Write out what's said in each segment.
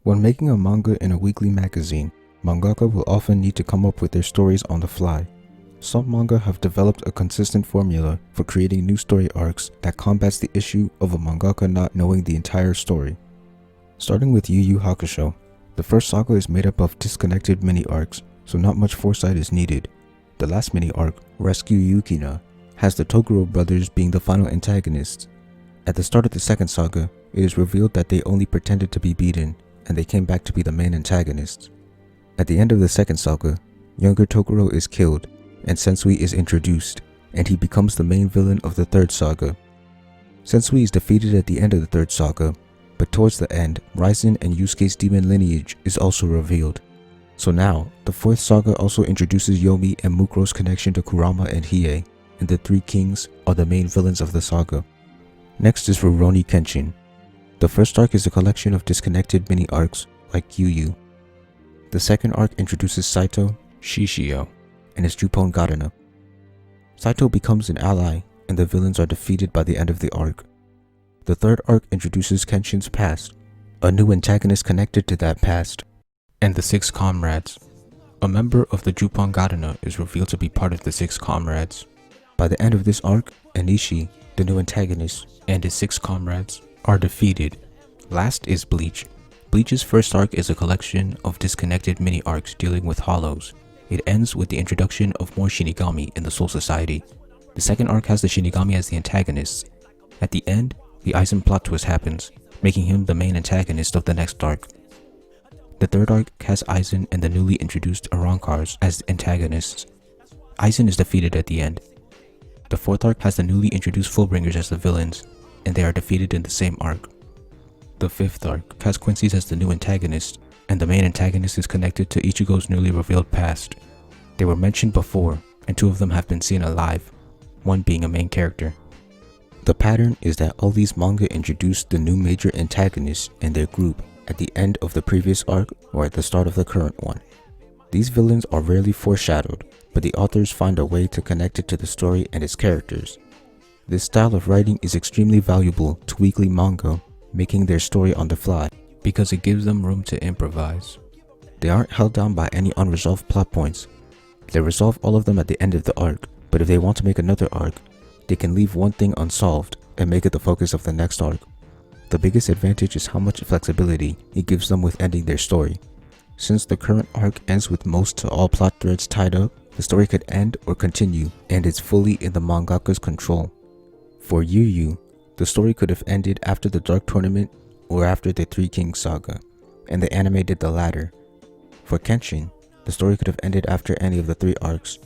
When making a manga in a weekly magazine, mangaka will often need to come up with their stories on the fly. Some manga have developed a consistent formula for creating new story arcs that combats the issue of a mangaka not knowing the entire story. Starting with Yu Yu Hakusho, the first saga is made up of disconnected mini-arcs, so not much foresight is needed. The last mini-arc, Rescue Yukina, has the Toguro brothers being the final antagonists. At the start of the second saga, it is revealed that they only pretended to be beaten, and they came back to be the main antagonists. At the end of the second saga, younger Toguro is killed, and Sensui is introduced, and he becomes the main villain of the third saga. Sensui is defeated at the end of the third saga, but towards the end, Ryzen and Yusuke's demon lineage is also revealed. So now, the fourth saga also introduces Yomi and Mukuro's connection to Kurama and Hiei, and the three kings are the main villains of the saga. Next is Rurouni Kenshin. The first arc is a collection of disconnected mini-arcs, like Yu Yu. The second arc introduces Saito, Shishio, and his Juppon Garena. Saito becomes an ally, and the villains are defeated by the end of the arc. The third arc introduces Kenshin's past, a new antagonist connected to that past, and the six comrades. A member of the Juppon Garena is revealed to be part of the six comrades. By the end of this arc, Anishi, the new antagonist, and his six comrades are defeated. Last is Bleach. Bleach's first arc is a collection of disconnected mini-arcs dealing with hollows. It ends with the introduction of more Shinigami in the Soul Society. The second arc has the Shinigami as the antagonists. At the end, the Aizen plot twist happens, making him the main antagonist of the next arc. The third arc has Aizen and the newly introduced Arrancars as antagonists. Aizen is defeated at the end. The fourth arc has the newly introduced Fullbringers as the villains, and they are defeated in the same arc. The fifth arc has Quincy's as the new antagonist, and the main antagonist is connected to Ichigo's newly revealed past. They were mentioned before, and two of them have been seen alive, one being a main character. The pattern is that all these manga introduce the new major antagonists and their group at the end of the previous arc or at the start of the current one. These villains are rarely foreshadowed, but the authors find a way to connect it to the story and its characters. This style of writing is extremely valuable to weekly manga making their story on the fly, because it gives them room to improvise. They aren't held down by any unresolved plot points. They resolve all of them at the end of the arc, but if they want to make another arc, they can leave one thing unsolved and make it the focus of the next arc. The biggest advantage is how much flexibility it gives them with ending their story. Since the current arc ends with most to all plot threads tied up, the story could end or continue, and it's fully in the mangaka's control. For Yu Yu, the story could have ended after the Dark Tournament or after the Three Kings saga, and the anime did the latter. For Kenshin, the story could have ended after any of the three arcs.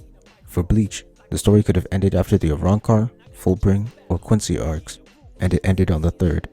For Bleach, the story could have ended after the Arrancar, Fullbring, or Quincy arcs, and it ended on the third.